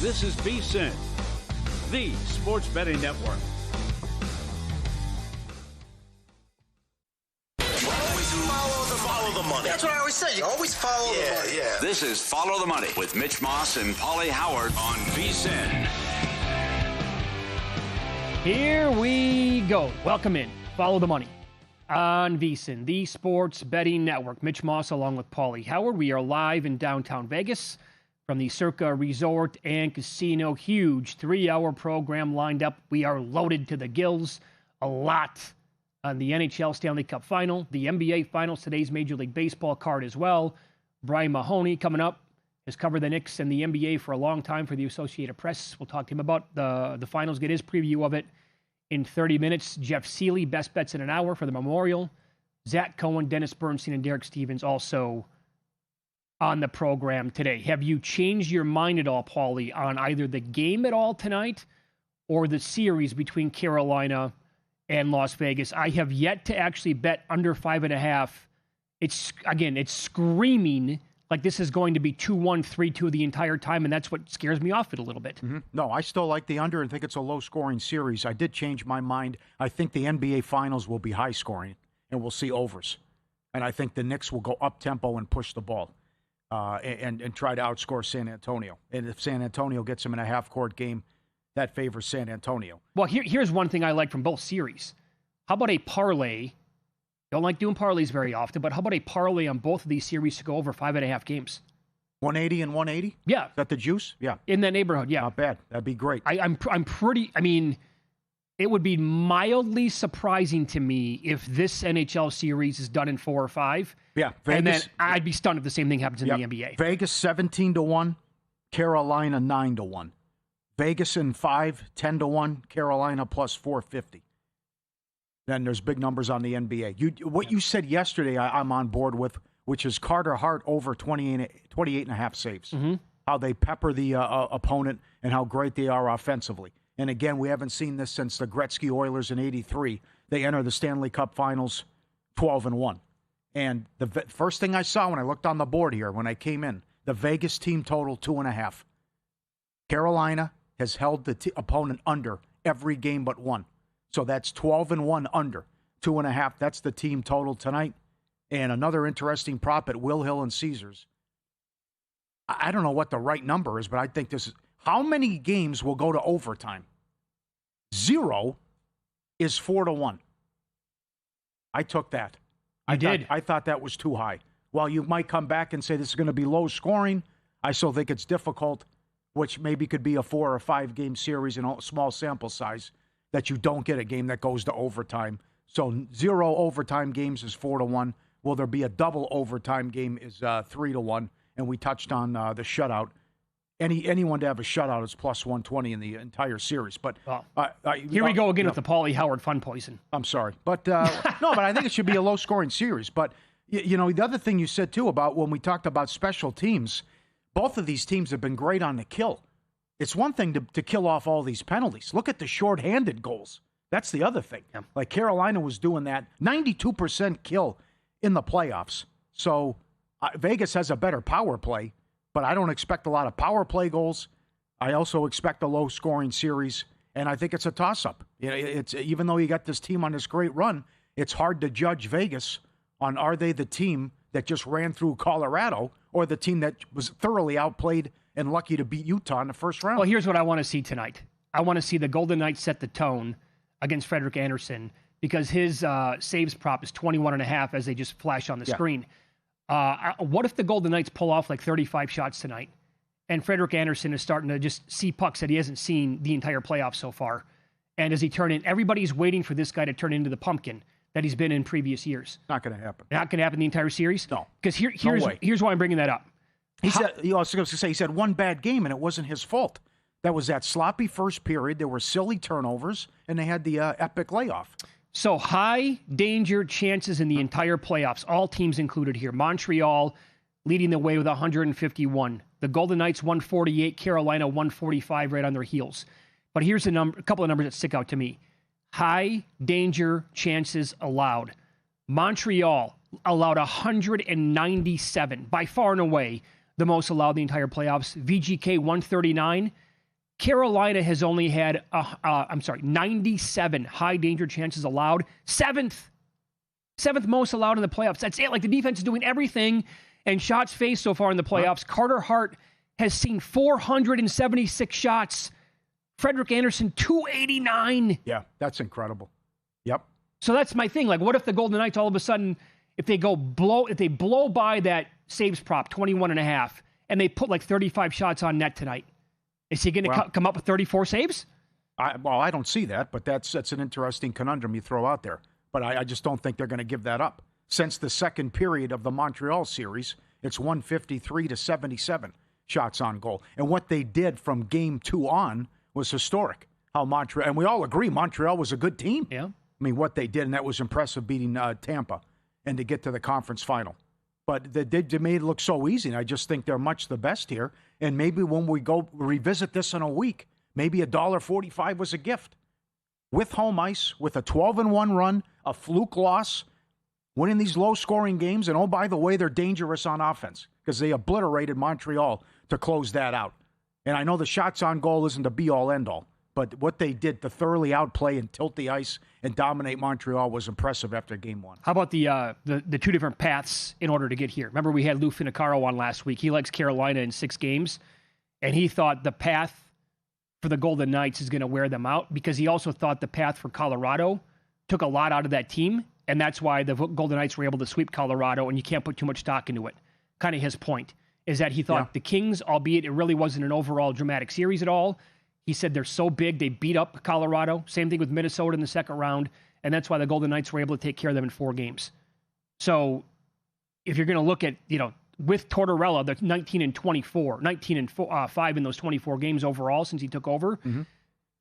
This is VSiN, the sports betting network. Follow the money. That's what I always say. You always follow the money. Yeah. This is Follow the Money with Mitch Moss and Paulie Howard on VSiN. Here we go. Welcome in. Follow the Money on VSiN, the sports betting network. Mitch Moss along with Paulie Howard. We are live in downtown Vegas from the Circa Resort and Casino. Huge 3-hour program lined up. We are loaded to the gills. A lot on the NHL Stanley Cup Final, the NBA Finals, today's Major League Baseball card as well. Brian Mahoney coming up has covered the Knicks and the NBA for a long time for the Associated Press. We'll talk to him about the finals, get his preview of it in 30 minutes. Jeff Seeley, best bets in an hour for the Memorial. Zach Cohen, Dennis Bernstein, and Derek Stevens also on the program today. Have you changed your mind at all, Paulie, on either the game at all tonight or the series between Carolina and Las Vegas? I have yet to actually bet under 5.5. It's screaming like this is going to be 2-1, 3-2 the entire time, and that's what scares me off it a little bit. Mm-hmm. No, I still like the under and think it's a low-scoring series. I did change my mind. I think the NBA Finals will be high-scoring, and we'll see overs. And I think the Knicks will go up-tempo and push the ball and try to outscore San Antonio. And if San Antonio gets them in a half-court game, that favors San Antonio. Well, here's one thing I like from both series. How about a parlay? Don't like doing parlays very often, but how about a parlay on both of these series to go over 5.5 games? 180 and 180? Yeah. Is that the juice? Yeah. In that neighborhood, yeah. Not bad. That'd be great. I'm pretty, it would be mildly surprising to me if this NHL series is done in 4 or 5. Yeah. Vegas, and then I'd be stunned if the same thing happens in the NBA. Vegas 17-1, Carolina 9-1. Vegas in 5, 10-1, Carolina plus 450. Then there's big numbers on the NBA. What you said yesterday, I'm on board with, which is Carter Hart over 28.5 saves. Mm-hmm. How they pepper the opponent and how great they are offensively. And again, we haven't seen this since the Gretzky Oilers in '83. They enter the Stanley Cup Finals 12-1. And the first thing I saw when I looked on the board here, when I came in, the Vegas team total 2.5. Carolina has held the opponent under every game but one. So that's 12-1 under, 2.5. That's the team total tonight. And another interesting prop at Will Hill and Caesars. I don't know what the right number is, but I think this is, how many games will go to overtime? 0 is 4-1. I took that. I thought that was too high. While you might come back and say this is going to be low scoring, I still think it's difficult, which maybe could be a 4 or 5 game series in a small sample size, that you don't get a game that goes to overtime. So 0 overtime games is 4-1. Will there be a double overtime game is 3-1. And we touched on the shutout. Anyone to have a shutout is plus 120 in the entire series. But here we go again with the Paulie Howard fun poison. I'm sorry. But no, but I think it should be a low scoring series. But the other thing you said too about when we talked about special teams, both of these teams have been great on the kill. It's one thing to kill off all these penalties. Look at the shorthanded goals. That's the other thing. Yeah. Like Carolina was doing that. 92% kill in the playoffs. So Vegas has a better power play, but I don't expect a lot of power play goals. I also expect a low-scoring series, and I think it's a toss-up. It's even though you got this team on this great run, it's hard to judge Vegas on are they the team that just ran through Colorado or the team that was thoroughly outplayed and lucky to beat Utah in the first round. Well, here's what I want to see tonight. I want to see the Golden Knights set the tone against Frederik Andersen because his saves prop is 21.5 as they just flash on the screen. What if the Golden Knights pull off like 35 shots tonight and Frederik Andersen is starting to just see pucks that he hasn't seen the entire playoffs so far? And does he turn in? Everybody's waiting for this guy to turn into the pumpkin that he's been in previous years. Not going to happen. Not going to happen the entire series? No. Because here's why I'm bringing that up. He said one bad game, and it wasn't his fault. That was that sloppy first period. There were silly turnovers, and they had the epic layoff. So high danger chances in the entire playoffs, all teams included here. Montreal leading the way with 151. The Golden Knights 148, Carolina 145 right on their heels. But here's a couple of numbers that stick out to me. High danger chances allowed. Montreal allowed 197, by far and away the most allowed the entire playoffs. VGK 139. Carolina has only had, 97 high danger chances allowed. Seventh most allowed in the playoffs. That's it. Like, the defense is doing everything. And shots faced so far in the playoffs, Carter Hart has seen 476 shots. Frederick Anderson, 289. Yeah, that's incredible. Yep. So that's my thing. Like, what if the Golden Knights all of a sudden, if they blow by that saves prop, 21.5, and they put like 35 shots on net tonight, is he going to come up with 34 saves? I don't see that, but that's an interesting conundrum you throw out there. But I just don't think they're going to give that up. Since the second period of the Montreal series, it's 153-77 shots on goal. And what they did from game 2 on was historic. How Montreal, and we all agree Montreal was a good team. Yeah. I mean, what they did, and that was impressive, beating Tampa and to get to the conference final. But they made it look so easy, and I just think they're much the best here. And maybe when we go revisit this in a week, maybe $1.45 was a gift. With home ice, with a 12-1 run, a fluke loss, winning these low-scoring games, and oh, by the way, they're dangerous on offense because they obliterated Montreal to close that out. And I know the shots on goal isn't the be-all, end-all, but what they did to thoroughly outplay and tilt the ice and dominate Montreal was impressive after game 1. How about the two different paths in order to get here? Remember, we had Lou Finicaro on last week. He likes Carolina in 6 games, and he thought the path for the Golden Knights is going to wear them out because he also thought the path for Colorado took a lot out of that team, and that's why the Golden Knights were able to sweep Colorado, and you can't put too much stock into it. Kind of his point is that he thought the Kings, albeit it really wasn't an overall dramatic series at all, he said they're so big, they beat up Colorado. Same thing with Minnesota in the second round, and that's why the Golden Knights were able to take care of them in 4 games. So if you're going to look at, with Tortorella, the 19-5 in those 24 games overall since he took over. Mm-hmm.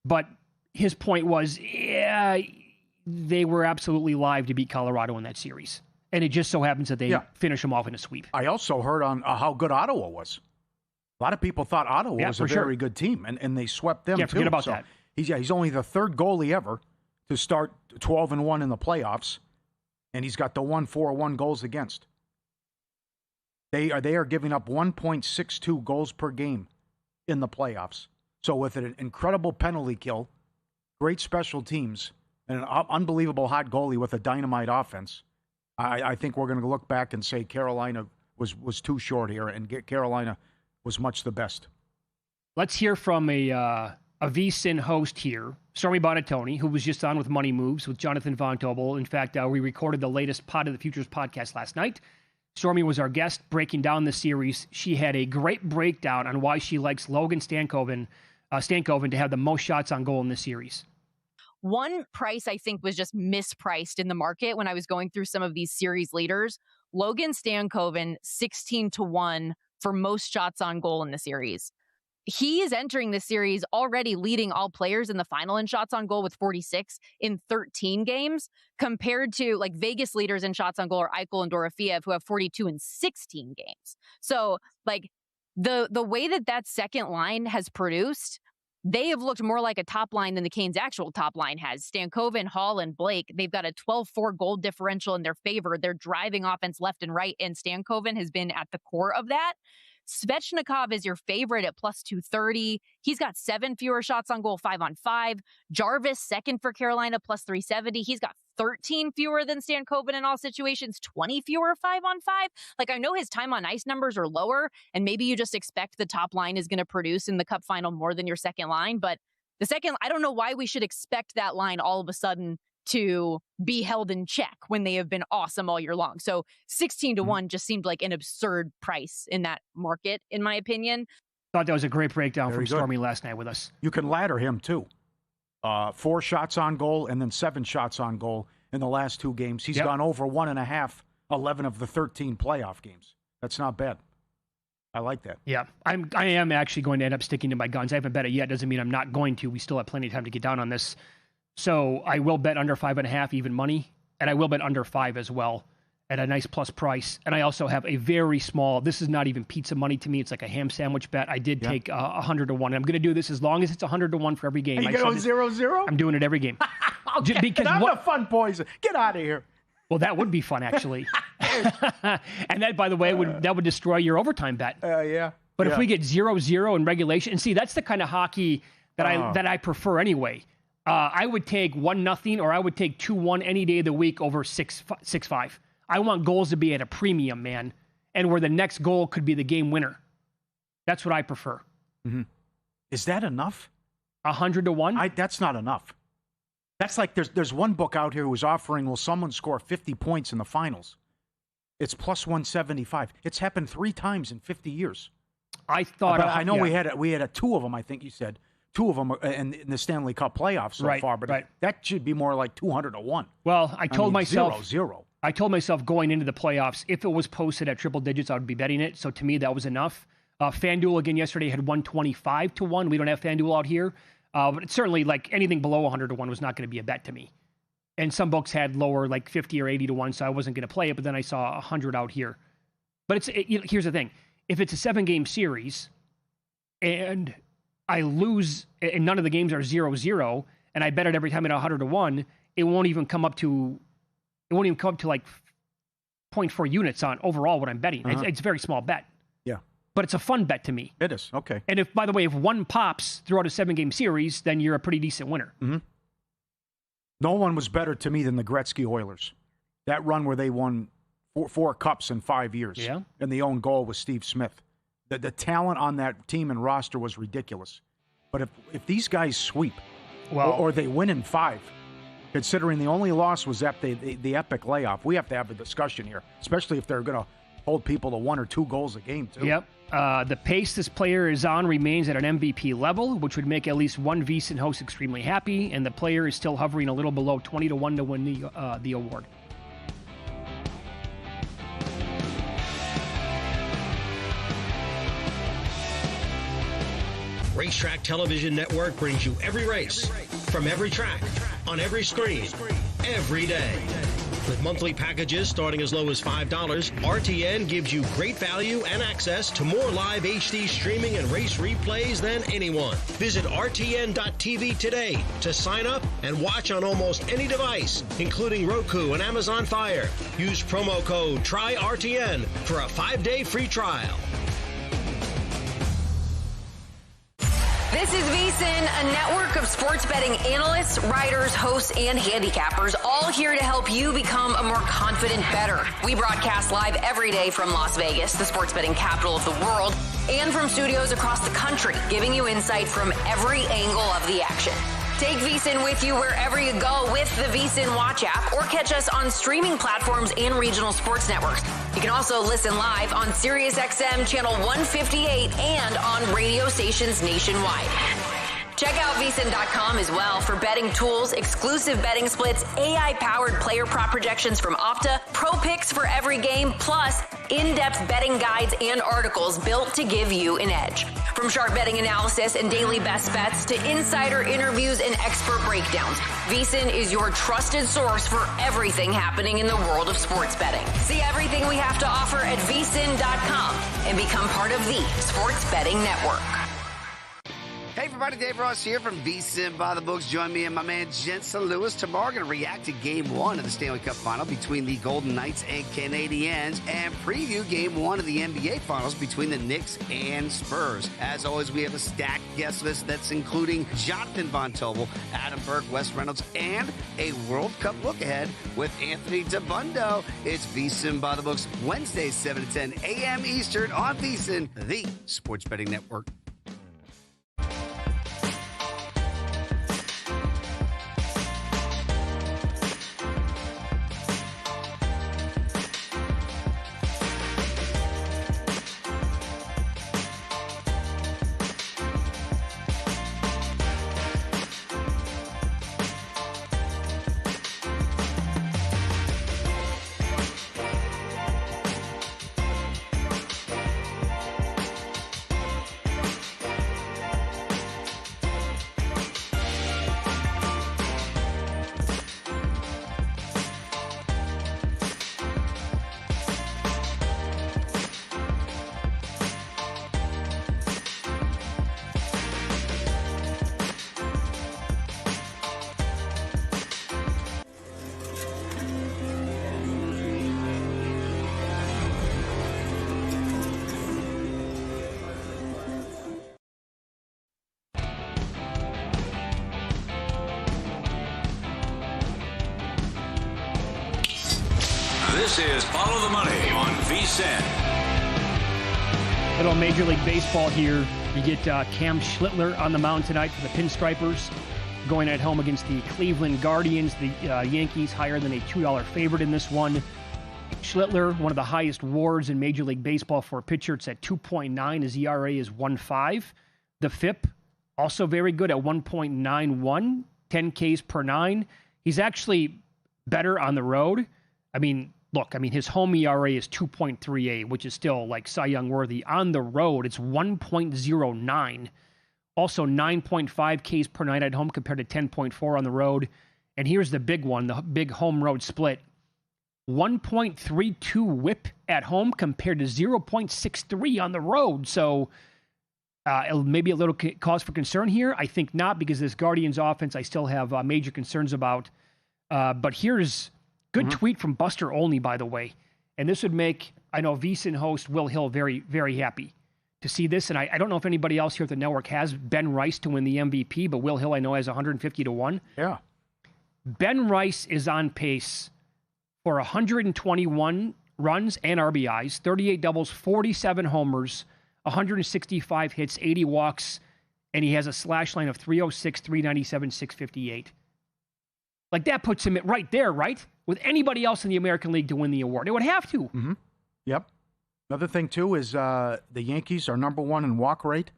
But his point was, they were absolutely live to beat Colorado in that series. And it just so happens that they finish them off in a sweep. I also heard on how good Ottawa was. A lot of people thought Ottawa was a very good team, and they swept them, too. Forget about that. He's only the 3rd goalie ever to start 12-1 in the playoffs, and he's got the 1-4-1 goals against. They are giving up 1.62 goals per game in the playoffs. So with an incredible penalty kill, great special teams, and an unbelievable hot goalie with a dynamite offense, I think we're going to look back and say Carolina was too short here, and Carolina was much the best. Let's hear from a VSiN host here, Stormy Bonatoni, who was just on with Money Moves with Jonathan Von Tobel. In fact, we recorded the latest Pod of the Futures podcast last night. Stormy was our guest breaking down the series. She had a great breakdown on why she likes Logan Stankoven to have the most shots on goal in this series. One price I think was just mispriced in the market when I was going through some of these series leaders. Logan Stankoven, 16-1 for most shots on goal in the series. He is entering this series already leading all players in the final in shots on goal with 46 in 13 games, compared to like Vegas leaders in shots on goal are Eichel and Dorofeev, who have 42 in 16 games. So like the way that second line has produced, they have looked more like a top line than the Canes' actual top line has. Stankoven, Hall, and Blake, they've got a 12-4 goal differential in their favor. They're driving offense left and right, and Stankoven has been at the core of that. Svechnikov is your favorite at plus 230. He's got 7 fewer shots on goal, 5-on-5. Jarvis, second for Carolina, plus 370. He's got 13 fewer than Stankoven in all situations, 20 fewer 5-on-5. Like, I know his time on ice numbers are lower, and maybe you just expect the top line is going to produce in the Cup final more than your second line, but the second, I don't know why we should expect that line all of a sudden to be held in check when they have been awesome all year long. So 16-1 just seemed like an absurd price in that market, in my opinion. Thought that was a great breakdown from Stormy last night with us. You can ladder him too. 4 shots on goal and then 7 shots on goal in the last 2 games. He's gone over 1.5, 11 of the 13 playoff games. That's not bad. I like that. Yeah, I am actually going to end up sticking to my guns. I haven't bet it yet. Doesn't mean I'm not going to. We still have plenty of time to get down on this. So I will bet under 5.5 even money, and I will bet under 5 as well at a nice plus price. And I also have a very small, this is not even pizza money to me. It's like a ham sandwich bet. I did take 100-1. I'm going to do this as long as it's 100-1 for every game. You go 0-0? I'm doing it every game. Okay, because I'm a fun poison. Get out of here. Well, that would be fun, actually. And that, by the way, would destroy your overtime bet. Yeah. But if we get 0-0 in regulation, and see, that's the kind of hockey that I prefer anyway. I would take 1-0 or I would take 2-1 any day of the week over 6-5. I want goals to be at a premium, man, and where the next goal could be the game winner. That's what I prefer. Mm-hmm. Is that enough? 100-1? That's not enough. That's like there's one book out here who's offering, will someone score 50 points in the finals? It's plus 175. It's happened 3 times in 50 years. I thought. I know we had 2 of them. I think you said 2 of them in the Stanley Cup playoffs so far, but that should be more like 200-1. Well, I told myself 0-0. I told myself going into the playoffs, if it was posted at triple digits, I would be betting it. So to me, that was enough. FanDuel again yesterday had 125-1. We don't have FanDuel out here, but it's certainly like anything below 100-1 was not going to be a bet to me. And some books had lower, like 50 or 80-1, so I wasn't going to play it. But then I saw 100 out here. But here's the thing: if it's a 7-game series, and I lose, and none of the games are 0-0, and I bet it every time at 100-1, it won't even come up to like 0.4 units on overall what I'm betting. It's a very small bet. Yeah. But it's a fun bet to me. It is. Okay. And if, by the way, if one pops throughout a 7-game series, then you're a pretty decent winner. Mm-hmm. No one was better to me than the Gretzky Oilers. That run where they won 4 cups in 5 years. Yeah. And the own goal was Steve Smith. The talent on that team and roster was ridiculous. But if these guys sweep, or they win in 5, considering the only loss was the epic layoff, we have to have a discussion here, especially if they're going to hold people to 1 or 2 goals a game, too. Yep. The pace this player is on remains at an MVP level, which would make at least one VSiN host extremely happy, and the player is still hovering a little below 20-1 to win the award. Racetrack Television Network brings you every race, from every track, on every screen, every day. With monthly packages starting as low as $5, RTN gives you great value and access to more live HD streaming and race replays than anyone. Visit RTN.tv today to sign up and watch on almost any device, including Roku and Amazon Fire. Use promo code TRYRTN for a 5-day free trial. This is VSiN, a network of sports betting analysts, writers, hosts, and handicappers, all here to help you become a more confident bettor. We broadcast live every day from Las Vegas, the sports betting capital of the world, and from studios across the country, giving you insight from every angle of the action. Take VSiN with you wherever you go with the VSiN Watch app, or catch us on streaming platforms and regional sports networks. You can also listen live on SiriusXM Channel 158 and on radio stations nationwide. Check out VSiN.com as well for betting tools, exclusive betting splits, AI-powered player prop projections from Opta, pro picks for every game, plus in-depth betting guides and articles built to give you an edge. From sharp betting analysis and daily best bets to insider interviews and expert breakdowns, VSiN is your trusted source for everything happening in the world of sports betting. See everything we have to offer at VSiN.com and become part of the Sports Betting Network. Hey everybody, Dave Ross here from VSiN by the Books. Join me and my man Jensen Lewis tomorrow. We're going to react to Game 1 of the Stanley Cup Final between the Golden Knights and Canadiens, and preview Game 1 of the NBA Finals between the Knicks and Spurs. As always, we have a stacked guest list that's including Jonathan Von Tobel, Adam Burke, Wes Reynolds, and a World Cup look-ahead with Anthony Dabundo. It's VSiN by the Books, Wednesdays 7 to 10 a.m. Eastern on VSiN, the Sports Betting Network. This is Follow the Money on VSiN. Little Major League Baseball here. You get Cam Schlittler on the mound tonight for the Pinstripers, going at home against the Cleveland Guardians. The Yankees higher than a $2 favorite in this one. Schlittler, one of the highest WARs in Major League Baseball for a pitcher. It's at 2.9. His ERA is 1.5. The FIP, also very good at 1.91, 10 Ks per 9. He's actually better on the road. His home ERA is 2.38, which is still like Cy Young worthy. On the road, it's 1.09. Also 9.5 Ks per 9 at home compared to 10.4 on the road. And here's the big one, the big home road split. 1.32 whip at home compared to 0.63 on the road. So maybe a little cause for concern here. I think not, because this Guardians offense I still have major concerns about. But here's good tweet from Buster Olney, by the way. And this would make, I know, VSiN host Will Hill very, very happy to see this. And I don't know if anybody else here at the network has Ben Rice to win the MVP, but Will Hill, I know, has 150 to 1. Yeah. Ben Rice is on pace for 121 runs and RBIs, 38 doubles, 47 homers, 165 hits, 80 walks, and he has a slash line of 306, 397, 658. Like, that puts him right there, right? With anybody else in the American League to win the award. It would have to. Mm-hmm. Yep. Another thing, too, is the Yankees are number one in walk rate,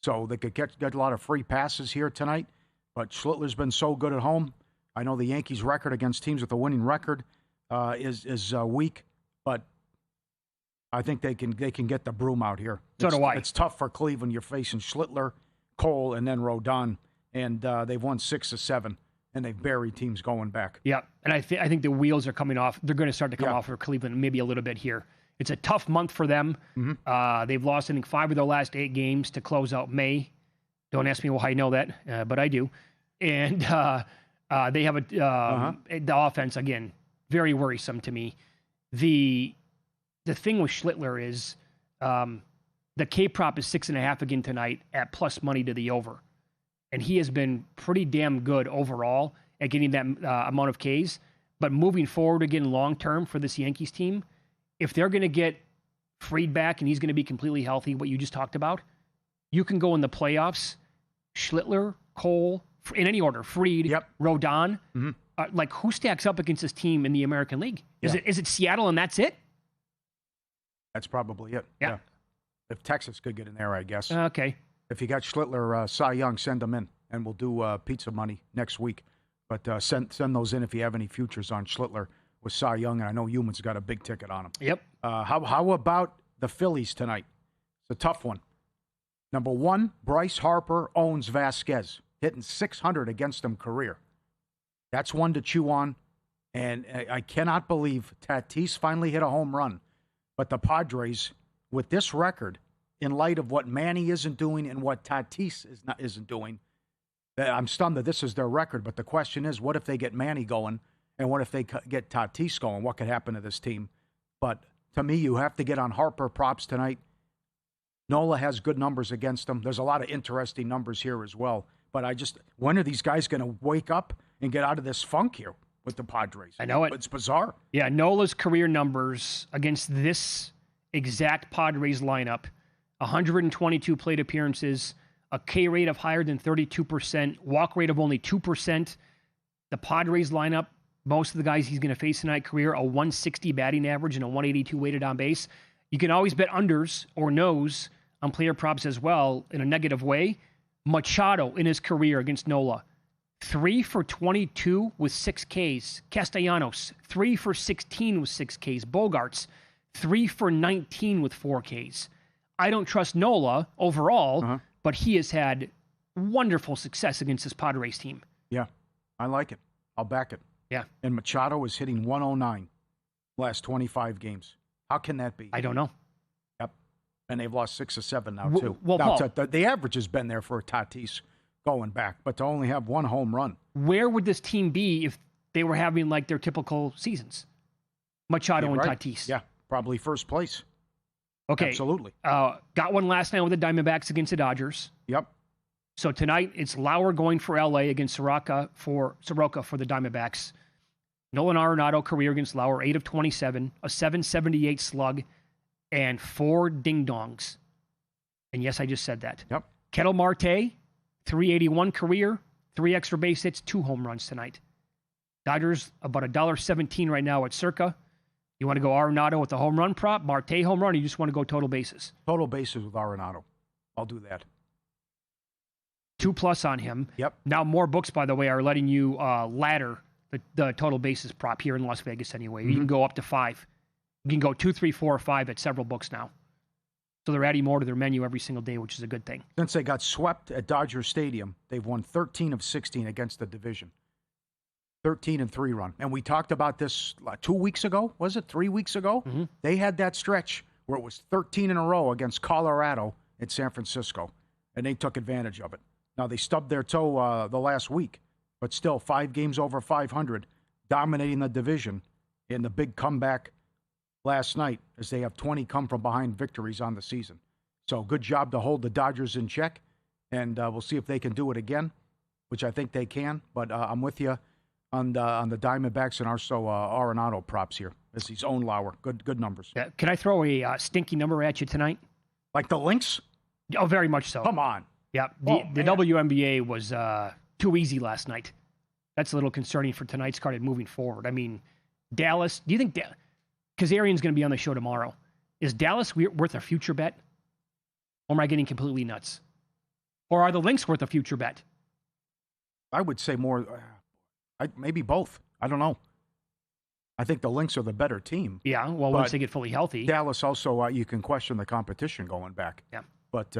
so they could get a lot of free passes here tonight. But Schlittler's been so good at home. I know the Yankees' record against teams with a winning record is weak, but I think they can get the broom out here. So do I. It's tough for Cleveland. You're facing Schlittler, Cole, and then Rodon, and they've won 6 of 7. And they've buried teams going back. Yeah, and I think the wheels are coming off. They're going to start to come off for Cleveland maybe a little bit here. It's a tough month for them. Mm-hmm. They've lost, I think, 5 of their last 8 games to close out May. Don't ask me why I know that, but I do. And they have the offense, again, very worrisome to me. The thing with Schlittler is the K-prop is 6.5 again tonight at plus money to the over. And he has been pretty damn good overall at getting that amount of Ks. But moving forward again long-term for this Yankees team, if they're going to get Fried back and he's going to be completely healthy, what you just talked about, you can go in the playoffs, Schlittler, Cole, in any order, Fried, Rodon. Mm-hmm. Who stacks up against this team in the American League? Is it Seattle and that's it? That's probably it. Yeah. If Texas could get in there, I guess. Okay. If you got Schlittler, Cy Young, send them in, and we'll do pizza money next week. But send those in if you have any futures on Schlittler with Cy Young, and I know Human's got a big ticket on him. Yep. How about the Phillies tonight? It's a tough one. Number 1, Bryce Harper owns Vasquez, hitting 600 against him career. That's one to chew on, and I cannot believe Tatis finally hit a home run. But the Padres, with this record, in light of what Manny isn't doing and what Tatis isn't doing, I'm stunned that this is their record. But the question is, what if they get Manny going, and what if they get Tatis going? What could happen to this team? But to me, you have to get on Harper props tonight. Nola has good numbers against him. There's a lot of interesting numbers here as well. But when are these guys going to wake up and get out of this funk here with the Padres? I know it. It's bizarre. Yeah, Nola's career numbers against this exact Padres lineup: 122 plate appearances, a K rate of higher than 32%, walk rate of only 2%. The Padres lineup, most of the guys he's going to face tonight, career, a 160 batting average and a 182 weighted on base. You can always bet unders or nos on player props as well in a negative way. Machado in his career against Nola, 3 for 22 with 6 Ks. Castellanos, 3 for 16 with 6 Ks. Bogarts, 3 for 19 with 4 Ks. I don't trust Nola overall, but he has had wonderful success against this Padres team. Yeah, I like it. I'll back it. Yeah. And Machado is hitting 109 last 25 games. How can that be? I don't know. Yep. And they've lost 6 or 7 now, too. Well, now, Paul, the average has been there for Tatis going back, but to only have 1 home run. Where would this team be if they were having like their typical seasons? Machado and Tatis. Yeah, probably first place. Okay. Absolutely. Got one last night with the Diamondbacks against the Dodgers. Yep. So tonight it's Lauer going for LA against Soroka for the Diamondbacks. Nolan Arenado career against Lauer, 8 of 27, a 778 slug, and 4 ding-dongs. And yes, I just said that. Yep. Ketel Marte, 381 career, 3 extra base hits, 2 home runs tonight. Dodgers about $1.17 right now at Circa. You want to go Arenado with the home run prop, Marte home run, or you just want to go total bases? Total bases with Arenado. I'll do that. 2+ on him. Yep. Now more books, by the way, are letting you ladder the total bases prop here in Las Vegas anyway. You can go up to 5. You can go 2, 3, 4, or 5 at several books now. So they're adding more to their menu every single day, which is a good thing. Since they got swept at Dodger Stadium, they've won 13 of 16 against the division. 13 and 3 run. And we talked about this 2 weeks ago, was it? 3 weeks ago? Mm-hmm. They had that stretch where it was 13 in a row against Colorado in San Francisco, and they took advantage of it. Now, they stubbed their toe the last week, but still 5 games over 500, dominating the division in the big comeback last night as they have 20 come-from-behind victories on the season. So good job to hold the Dodgers in check, and we'll see if they can do it again, which I think they can. But I'm with you on the Diamondbacks and also Arenado props here as he's own Lauer. Good numbers. Yeah. Can I throw a stinky number at you tonight? Like the Lynx? Oh, very much so. Come on. Yeah. The WNBA was too easy last night. That's a little concerning for tonight's card and moving forward. I mean, Dallas, do you think Kazarian's going to be on the show tomorrow? Is Dallas worth a future bet? Or am I getting completely nuts? Or are the Lynx worth a future bet? I would say more, maybe both. I don't know. I think the Lynx are the better team. Yeah, well, once they get fully healthy. Dallas also, you can question the competition going back. Yeah. But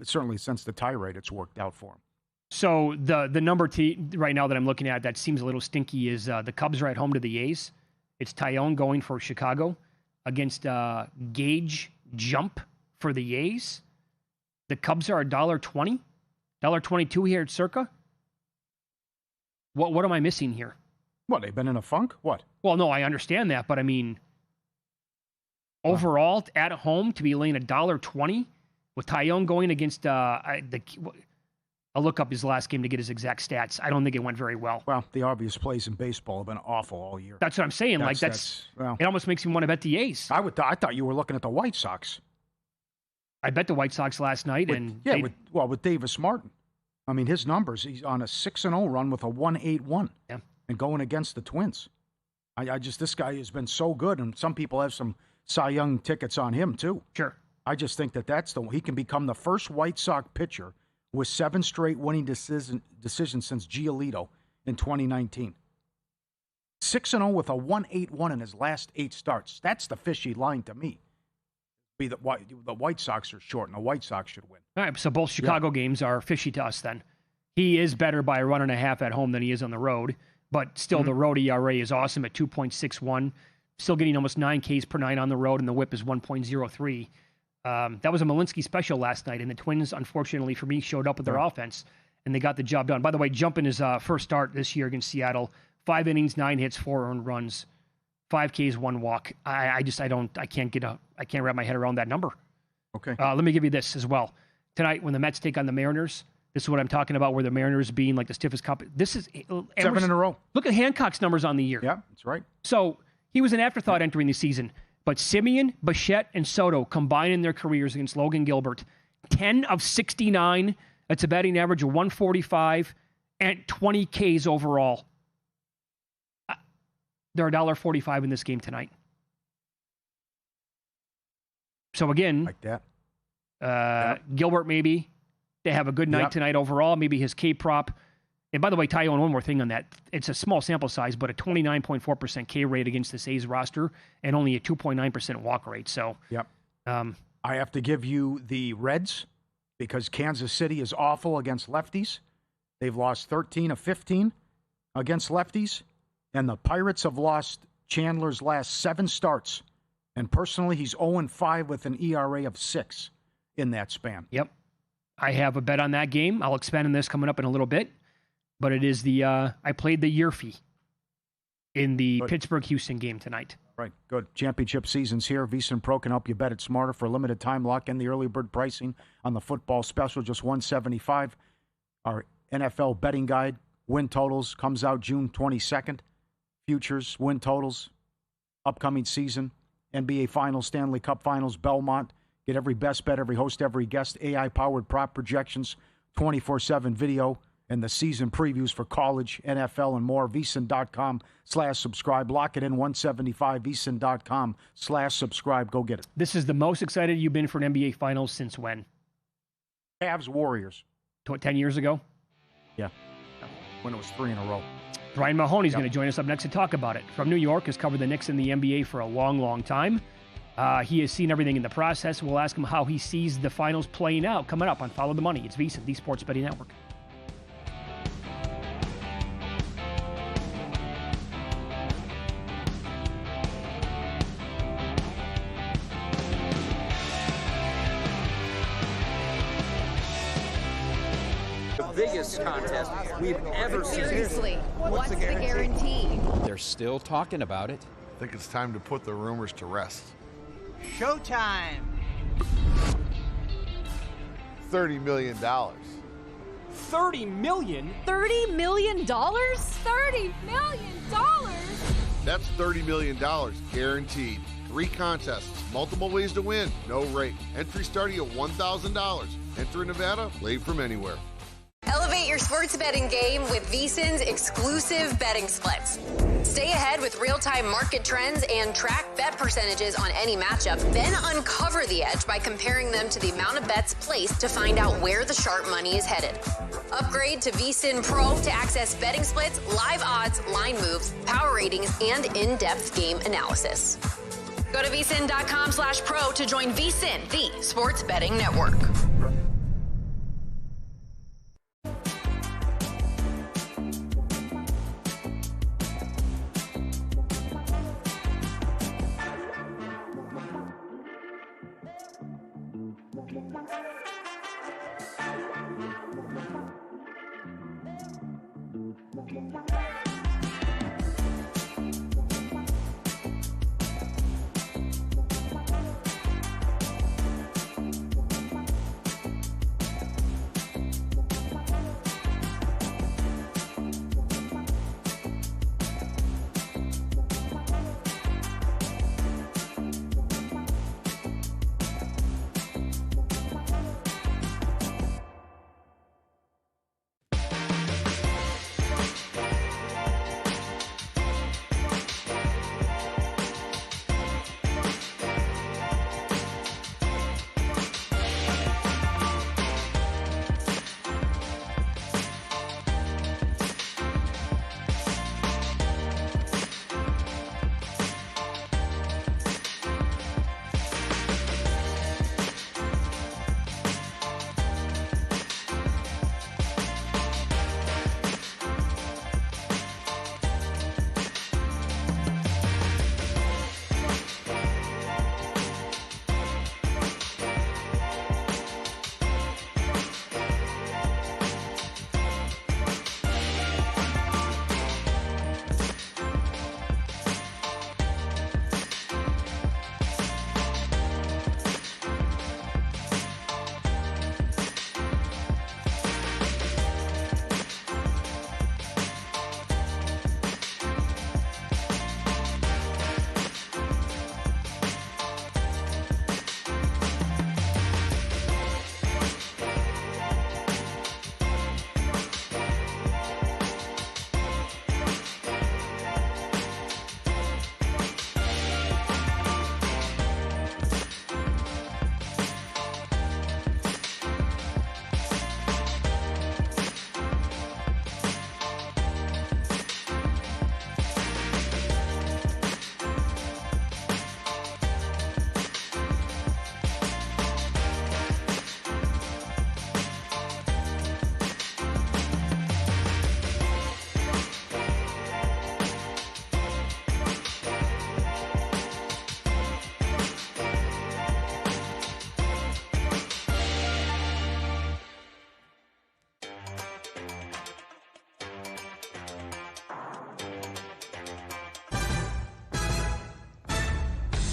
certainly since the tie rate, it's worked out for them. So the number right now that I'm looking at that seems a little stinky is the Cubs are at home to the A's. It's Tyone going for Chicago against Gage Jump for the A's. The Cubs are $1.20, $1.22 here at Circa. What am I missing here? What, they've been in a funk? What? Well, no, I understand that, but I mean, overall, at home to be laying $1.20 with Tyone going against I'll look up his last game to get his exact stats. I don't think it went very well. Well, the obvious plays in baseball have been awful all year. That's what I'm saying. It almost makes me want to bet the A's. I thought you were looking at the White Sox. I bet the White Sox last night, with Davis Martin. I mean, his numbers. He's on a 6-0 run with a 1.81. Yeah, and going against the Twins. This guy has been so good, and some people have some Cy Young tickets on him too. Sure. I just think he can become the first White Sox pitcher with 7 straight winning decisions since Giolito in 2019. 6-0 with a 1.81 in his last 8 starts. That's the fishy line to me. The White Sox are short, and the White Sox should win. All right, so both Chicago games are fishy to us then. He is better by a 1.5 at home than he is on the road, but still the road ERA is awesome at 2.61. Still getting almost 9 Ks per 9 on the road, and the whip is 1.03. That was a Malinsky special last night, and the Twins, unfortunately for me, showed up with their offense, and they got the job done. By the way, Jump in his first start this year against Seattle, 5 innings, 9 hits, 4 earned runs, 5 Ks, 1 walk. I can't wrap my head around that number. Okay. Let me give you this as well. Tonight, when the Mets take on the Mariners, this is what I'm talking about, where the Mariners being like the stiffest this is 7 in a row. Look at Hancock's numbers on the year. Yeah, that's right. So he was an afterthought entering the season. But Simeon, Bichette, and Soto combined in their careers against Logan Gilbert. 10 of 69. That's a batting average of 145 and 20 Ks overall. They're $1.45 in this game tonight. So again, like that. Gilbert maybe. They have a good night tonight overall. Maybe his K prop. And by the way, Tyone, one more thing on that. It's a small sample size, but a 29.4% K rate against this A's roster and only a 2.9% walk rate. So, I have to give you the Reds because Kansas City is awful against lefties. They've lost 13 of 15 against lefties. And the Pirates have lost Chandler's last 7 starts. And personally, he's 0-5 with an ERA of 6 in that span. Yep. I have a bet on that game. I'll expand on this coming up in a little bit. But it is I played the Yerfie in the Pittsburgh-Houston game tonight. Right, good. Championship season's here. VSiN Pro can help you bet it smarter for a limited time. Lock in the early bird pricing on the football special, just $175. Our NFL betting guide, win totals, comes out June 22nd. futures, win totals, upcoming season, NBA Finals, Stanley Cup Finals, Belmont. Get every best bet, every host, every guest, AI-powered prop projections, 24/7 video, and the season previews for college, NFL, and more. VSiN.com/subscribe. Lock it in, $175. VSiN.com/subscribe. Go get it. This is the most excited you've been for an NBA Finals since when? Cavs Warriors. 10 years ago? Yeah. When it was 3 in a row. Brian Mahoney's going to join us up next to talk about it. From New York, has covered the Knicks in the NBA for a long, long time. He has seen everything in the process. We'll ask him how he sees the finals playing out coming up on Follow the Money. It's VSiN, the Sports Betting Network. Biggest contest we've ever seen. Seriously, what's the guarantee? They're still talking about it. I think it's time to put the rumors to rest. Showtime. $30 million. $30 million? $30 million? $30 million? That's $30 million guaranteed. 3 contests, multiple ways to win, no rate. Entry starting at $1,000. Enter in Nevada, play from anywhere. Elevate your sports betting game with VSiN's exclusive betting splits. Stay ahead with real-time market trends and track bet percentages on any matchup. Then uncover the edge by comparing them to the amount of bets placed to find out where the sharp money is headed. Upgrade to VSiN Pro to access betting splits, live odds, line moves, power ratings, and in-depth game analysis. Go to VSiN.com/pro to join VSiN, the Sports Betting Network.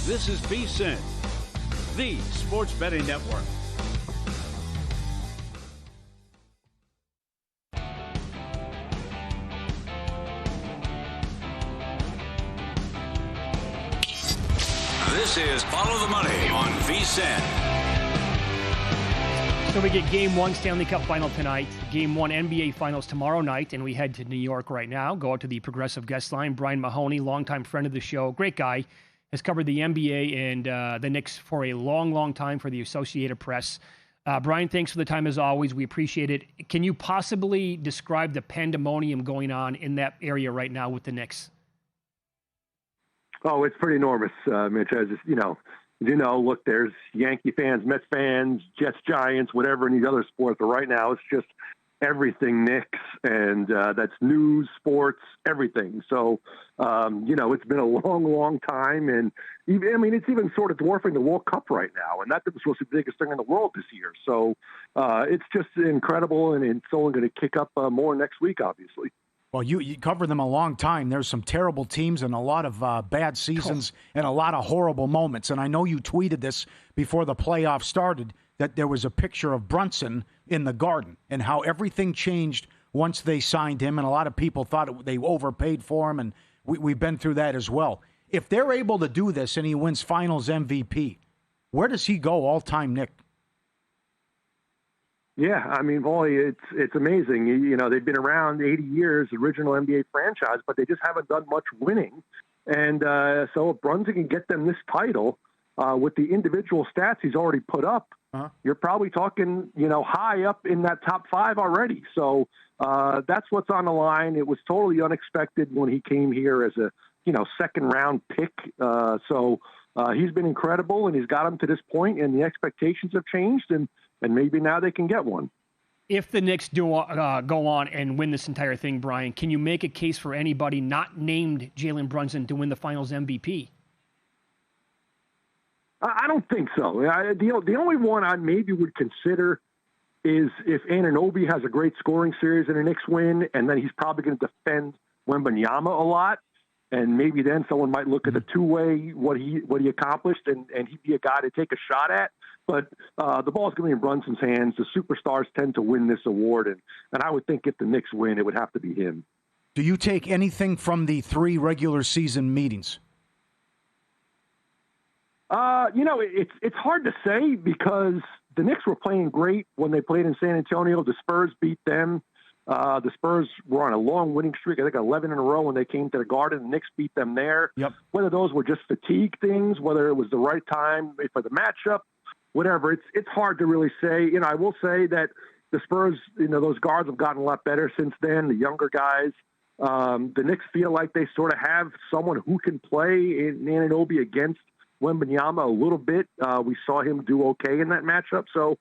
This is VSiN, the Sports Betting Network. This is Follow the Money on VSiN. So we get Game 1 Stanley Cup Final tonight, Game 1 NBA Finals tomorrow night, and we head to New York right now. Go out to the Progressive guest line. Brian Mahoney, longtime friend of the show, great guy, has covered the NBA and the Knicks for a long, long time for the Associated Press. Brian, thanks for the time as always. We appreciate it. Can you possibly describe the pandemonium going on in that area right now with the Knicks? Oh, it's pretty enormous, Mitch. Look, there's Yankee fans, Mets fans, Jets, Giants, whatever in these other sports. But right now, it's just everything Knicks, and that's news, sports, everything. So, it's been a long, long time. And it's even sort of dwarfing the World Cup right now. And that's supposed to be the biggest thing in the world this year. So it's just incredible. And it's only going to kick up more next week, obviously. Well, you covered them a long time. There's some terrible teams and a lot of bad seasons and a lot of horrible moments. And I know you tweeted this before the playoffs started, that there was a picture of Brunson in the Garden and how everything changed once they signed him. And a lot of people thought they overpaid for him. And we've been through that as well. If they're able to do this and he wins Finals MVP, where does he go all-time, Nick? Yeah, Paulie, it's amazing. They've been around 80 years, original NBA franchise, but they just haven't done much winning. And so if Brunson can get them this title with the individual stats he's already put up, you're probably talking, high up in that top 5 already. So that's what's on the line. It was totally unexpected when he came here as a, second-round pick. So he's been incredible, and he's got him to this point, and the expectations have changed, and maybe now they can get one. If the Knicks do go on and win this entire thing, Brian, can you make a case for anybody not named Jalen Brunson to win the Finals MVP? I don't think so. The only one I maybe would consider is if Anunoby has a great scoring series and the Knicks win, and then he's probably going to defend Wembanyama a lot. And maybe then someone might look at the two-way, what he accomplished, and he'd be a guy to take a shot at. But the ball's going to be in Brunson's hands. The superstars tend to win this award, and I would think if the Knicks win, it would have to be him. Do you take anything from the 3 regular season meetings? It's hard to say because the Knicks were playing great when they played in San Antonio. The Spurs beat them. The Spurs were on a long winning streak, I think 11 in a row when they came to the Garden. The Knicks beat them there. Yep. Whether those were just fatigue things, whether it was the right time for the matchup, whatever, it's hard to really say. I will say that the Spurs, those guards have gotten a lot better since then, the younger guys. The Knicks feel like they sort of have someone who can play in Anunoby against Wembanyama a little bit. We saw him do okay in that matchup. So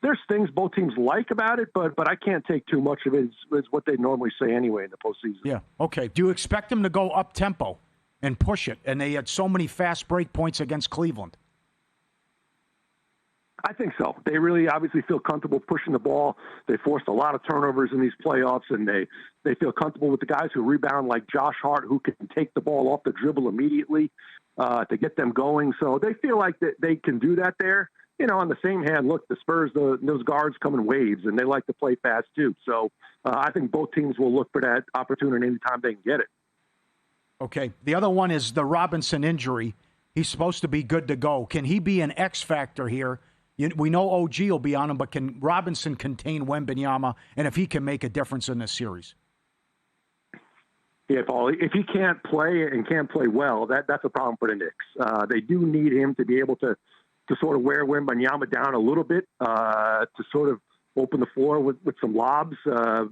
there's things both teams like about it, but I can't take too much of it. It's what they normally say anyway in the postseason. Yeah, okay. Do you expect them to go up-tempo and push it? And they had so many fast break points against Cleveland. I think so. They really obviously feel comfortable pushing the ball. They forced a lot of turnovers in these playoffs, and they feel comfortable with the guys who rebound like Josh Hart, who can take the ball off the dribble immediately to get them going. So they feel like that they can do that there. On the same hand, look, the Spurs, those guards come in waves, and they like to play fast too. So I think both teams will look for that opportunity anytime they can get it. Okay. The other one is the Robinson injury. He's supposed to be good to go. Can he be an X factor here? We know OG will be on him, but can Robinson contain Wembanyama, and if he can make a difference in this series? Yeah, Paul, if he can't play and can't play well, that's a problem for the Knicks. They do need him to be able to sort of wear Wembanyama down a little bit, to sort of open the floor with some lobs, a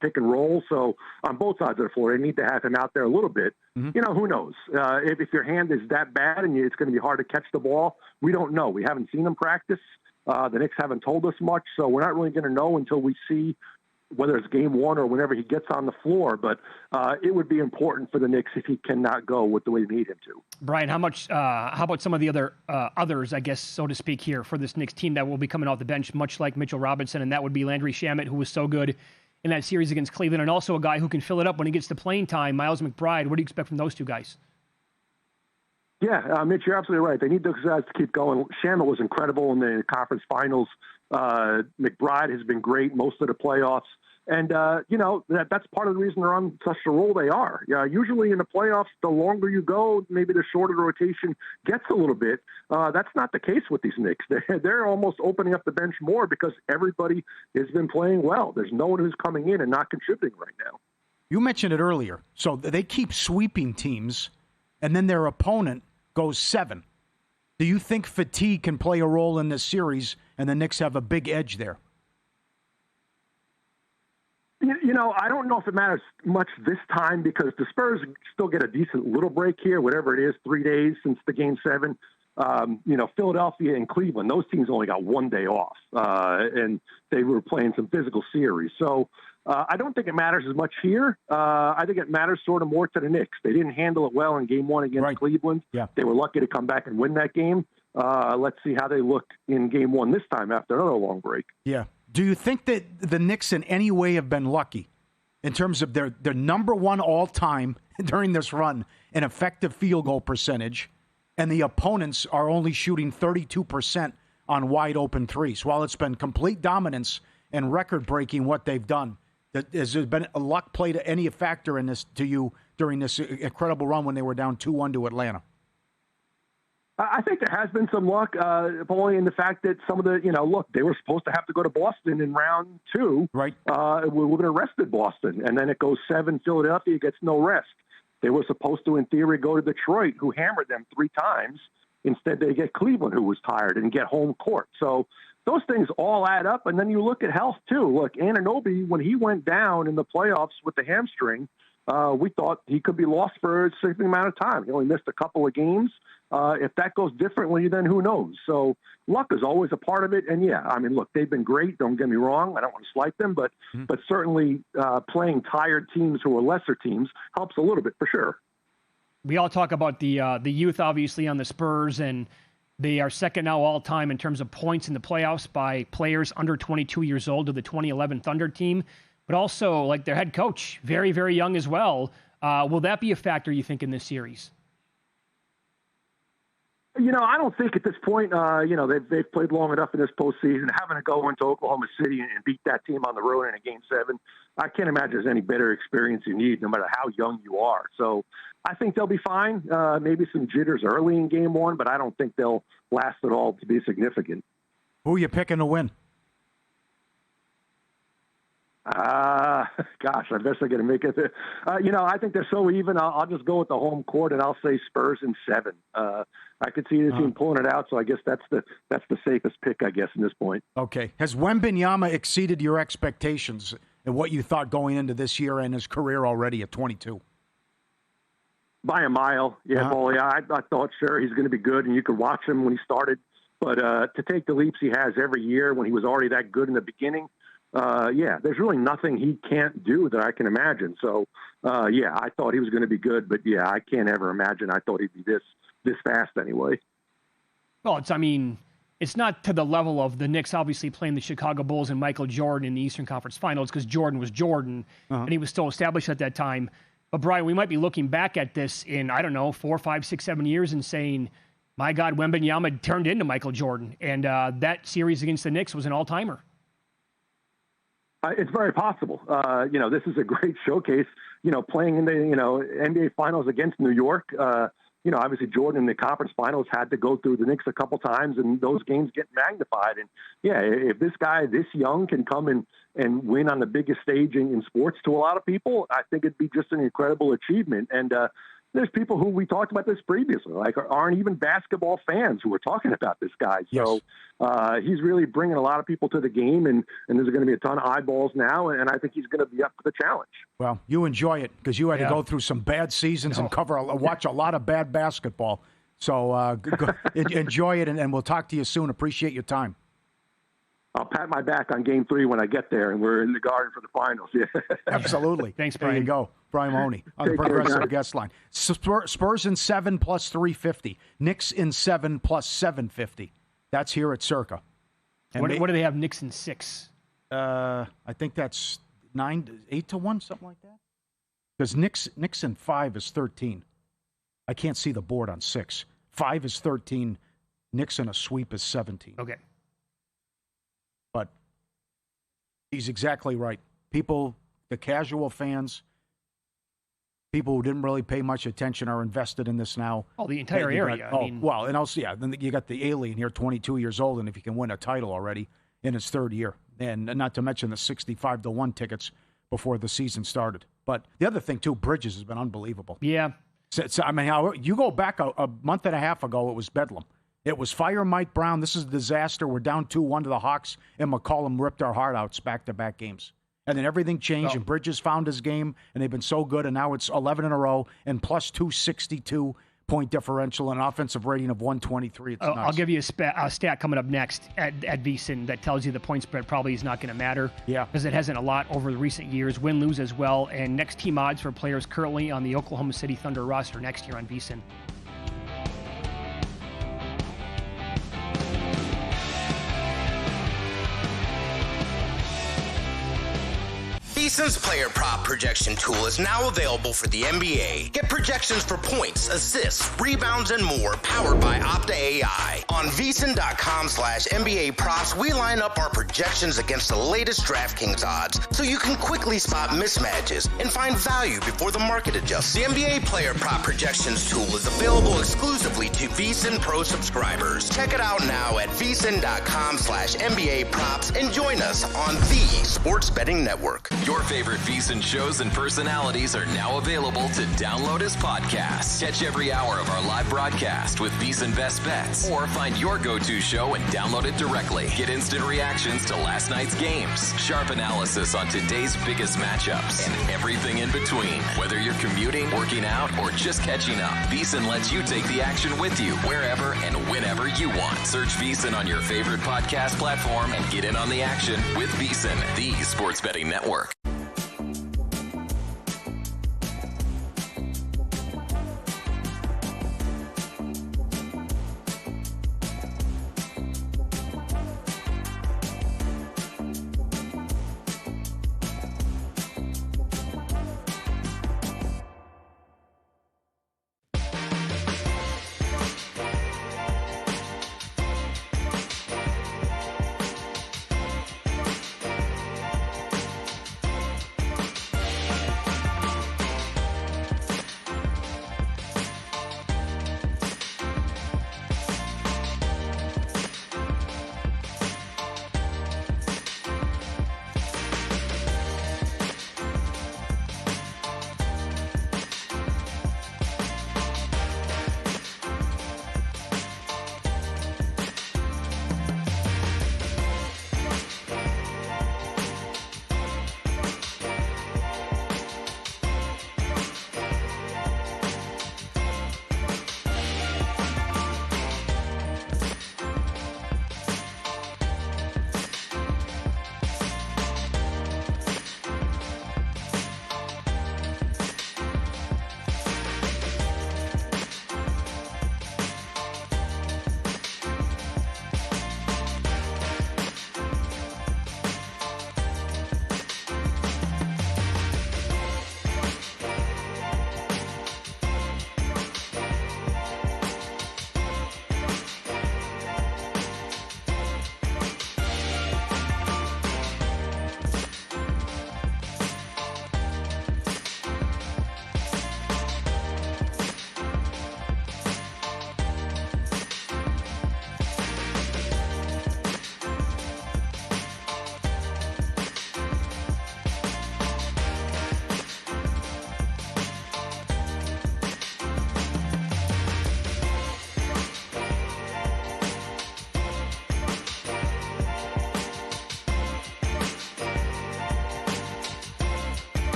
pick and roll. So on both sides of the floor, they need to have him out there a little bit. Mm-hmm. Who knows? If your hand is that bad and it's going to be hard to catch the ball, we don't know. We haven't seen him practice. The Knicks haven't told us much, so we're not really going to know until we see whether it's game 1 or whenever he gets on the floor. But it would be important for the Knicks if he cannot go with the way they need him to. Brian, how about some of the others, I guess, so to speak, here for this Knicks team that will be coming off the bench, much like Mitchell Robinson, and that would be Landry Shamet, who was so good in that series against Cleveland, and also a guy who can fill it up when he gets to playing time, Miles McBride. What do you expect from those two guys? Yeah, Mitch, you're absolutely right. They need those guys to keep going. Shamet was incredible in the conference finals. McBride has been great most of the playoffs. And, that's part of the reason they're on such a roll they are. Usually in the playoffs, the longer you go, maybe the shorter the rotation gets a little bit. That's not the case with these Knicks. They're almost opening up the bench more because everybody has been playing well. There's no one who's coming in and not contributing right now. You mentioned it earlier. So they keep sweeping teams, and then their opponent goes 7. Do you think fatigue can play a role in this series, and the Knicks have a big edge there? I don't know if it matters much this time because the Spurs still get a decent little break here, whatever it is, 3 days since the Game 7. Philadelphia and Cleveland, those teams only got 1 day off, and they were playing some physical series. So I don't think it matters as much here. I think it matters sort of more to the Knicks. They didn't handle it well in Game 1 against Cleveland. Yeah. They were lucky to come back and win that game. Let's see how they look in Game 1 this time after another long break. Yeah. Do you think that the Knicks in any way have been lucky in terms of their number one all-time during this run in effective field goal percentage, and the opponents are only shooting 32% on wide-open threes? While it's been complete dominance and record-breaking what they've done, has there been a luck played any factor in this to you during this incredible run when they were down 2-1 to Atlanta? I think there has been some luck, only in the fact that some of the, they were supposed to have to go to Boston in round 2. Right. We would have rested Boston, and then it goes 7. Philadelphia gets no rest. They were supposed to, in theory, go to Detroit, who hammered them 3 times. Instead, they get Cleveland, who was tired, and get home court. So those things all add up, and then you look at health, too. Look, Anunoby, when he went down in the playoffs with the hamstring, we thought he could be lost for a significant amount of time. He only missed a couple of games. If that goes differently, then who knows? So luck is always a part of it. And, look, they've been great. Don't get me wrong. I don't want to slight them. But certainly playing tired teams who are lesser teams helps a little bit for sure. We all talk about the youth, obviously, on the Spurs, and they are second now all-time in terms of points in the playoffs by players under 22 years old to the 2011 Thunder team. But also, like, their head coach, very, very young as well. Will that be a factor, you think, in this series? I don't think at this point, they've played long enough in this postseason. Having to go into Oklahoma City and beat that team on the road in a Game 7, I can't imagine there's any better experience you need, no matter how young you are. So I think they'll be fine. Maybe some jitters early in Game 1, but I don't think they'll last at all to be significant. Who are you picking to win? Gosh, I guess I got to make it. I think they're so even. I'll just go with the home court, and I'll say Spurs in 7. I could see the team pulling it out, so I guess that's the safest pick, I guess, in this point. Okay. Has Wembanyama exceeded your expectations and what you thought going into this year and his career already at 22? By a mile, Paulie. I thought, sure, he's going to be good, and you could watch him when he started. But to take the leaps he has every year when he was already that good in the beginning, there's really nothing he can't do that I can imagine. So, I thought he was going to be good, but I can't ever imagine I thought he'd be this fast anyway. Well, it's not to the level of the Knicks obviously playing the Chicago Bulls and Michael Jordan in the Eastern Conference Finals because Jordan was Jordan and he was still established at that time. But Brian, we might be looking back at this in, 4, 5, 6, 7 years and saying, my God, Wembanyama turned into Michael Jordan. And that series against the Knicks was an all-timer. It's very possible. This is a great showcase, playing in the, NBA Finals against New York. Obviously Jordan in the conference finals had to go through the Knicks a couple times, and those games get magnified. And, if this guy this young can come and win on the biggest stage in sports to a lot of people, I think it'd be just an incredible achievement. And there's people who we talked about this previously, like aren't even basketball fans who are talking about this guy. Yes. So he's really bringing a lot of people to the game, and there's going to be a ton of eyeballs now, and I think he's going to be up for the challenge. Well, you enjoy it because you had to go through some bad seasons and watch a lot of bad basketball. So enjoy it, and we'll talk to you soon. Appreciate your time. I'll pat my back on Game 3 when I get there, and we're in the Garden for the finals. Absolutely. Thanks, Brian. There you go. Brian Mahoney on the Progressive Guest Line. Spurs in 7 plus 350. Knicks in 7 plus 750. That's here at Circa. What do they have Knicks in 6? I think that's 8 to 1, something like that. Because Knicks in 5 is 13. I can't see the board on 6. 5 is 13. Knicks in a sweep is 17. Okay. But he's exactly right. people, the casual fans, people who didn't really pay much attention are invested in this now. Oh, the entire area. Well, and also, then you got the alien here, 22 years old, and if he can win a title already in his third year, and not to mention the 65-1 tickets before the season started. But the other thing, too, Bridges has been unbelievable. Yeah. So, I mean, you go back a month and a half ago, it was bedlam. It was fire Mike Brown. This is a disaster. We're down 2-1 to the Hawks, and McCollum ripped our heart out back-to-back games. And then everything changed, and Bridges found his game, and they've been so good, and now it's 11 in a row, and plus 262 point differential, and an offensive rating of 123. It's nuts. I'll give you a stat coming up next at VSiN that tells you the point spread probably is not going to matter. Yeah. Because it hasn't a lot over the recent years. Win-lose as well. And next team odds for players currently on the Oklahoma City Thunder roster next year on VSiN. VSiN's player prop projection tool is now available for the NBA. Get projections for points, assists, rebounds, and more powered by Opta AI. On VSiN.com/NBA props, we line up our projections against the latest DraftKings odds so you can quickly spot mismatches and find value before the market adjusts. The NBA player prop projections tool is available exclusively to VSiN Pro subscribers. Check it out now at VSiN.com/NBA props and join us on the Sports Betting Network. Your favorite VSiN shows and personalities are now available to download as podcasts. Catch every hour of our live broadcast with VSiN Best Bets, or find your go-to show and download it directly. Get instant reactions to last night's games, sharp analysis on today's biggest matchups, and everything in between. Whether you're commuting, working out, or just catching up, VSiN lets you take the action with you wherever and whenever you want. Search VSiN on your favorite podcast platform and get in on the action with VSiN, the Sports Betting Network.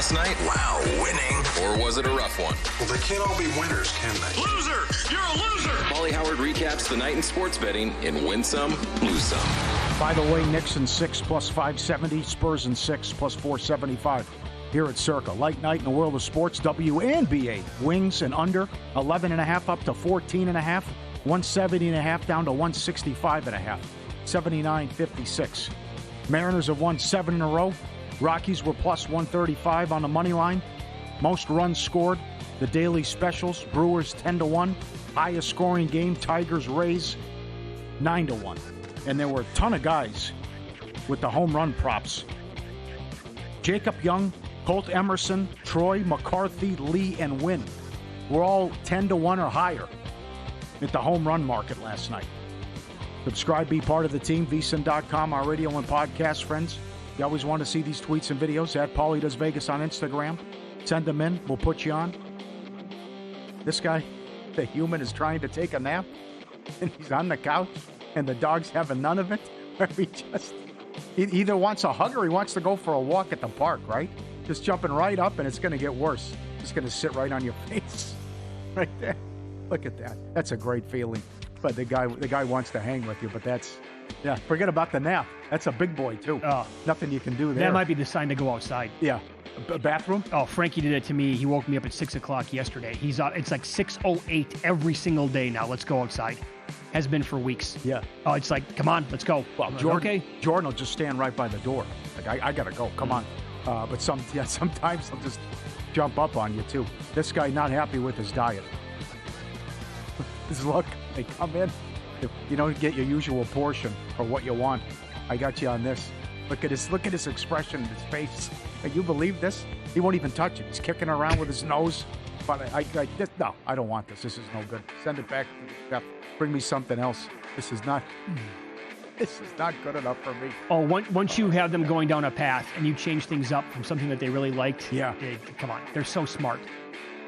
last night while winning? Or was it a rough one? Well, they can't all be winners, can they? Loser! You're a loser! Paulie Howard recaps the night in sports betting in Win Some, Lose Some. By the way, Knicks in 6 plus 570, Spurs in 6 plus 475. Here at Circa. Light night in the world of sports, WNBA. Wings and under, 11.5 up to 14.5, 170.5 down to 165.5, 79.56. Mariners have won 7 in a row. Rockies were plus 135 on the money line. Most runs scored. The daily specials, Brewers 10-1. Highest scoring game, Tigers Rays 9-1. And there were a ton of guys with the home run props. Jacob Young, Colt Emerson, Troy, McCarthy, Lee, and Wynn were all 10-1 or higher at the home run market last night. Subscribe, be part of the team, VSiN.com, our radio and podcast friends. You always want to see these tweets and videos at Paulie Does Vegas on Instagram. Send them in. We'll put you on. This guy, the human, is trying to take a nap, and he's on the couch, and the dog's having none of it. Where he either wants a hug or he wants to go for a walk at the park, right? Just jumping right up, and it's going to get worse. Just going to sit right on your face. Right there. Look at that. That's a great feeling. But the guy wants to hang with you, but forget about the nap. That's a big boy, too. Nothing you can do there. That might be the sign to go outside. Yeah. Bathroom? Oh, Frankie did it to me. He woke me up at 6 o'clock yesterday. He's up. It's like 6:08 every single day now. Let's go outside. Has been for weeks. Yeah. Oh, it's like, come on, let's go. Well, Jordan will just stand right by the door. Like, I got to go. Come on. But sometimes he'll just jump up on you, too. This guy not happy with his diet. His look, they come in. If you don't get your usual portion or what you want, I got you on this. Look at his expression in his face. Can you believe this? He won't even touch it. He's kicking around with his nose. But no, I don't want this. This is no good. Send it back to the chef. Bring me something else. This is not good enough for me. Oh, once you have them going down a path and you change things up from something that they really liked. Yeah. Come on. They're so smart.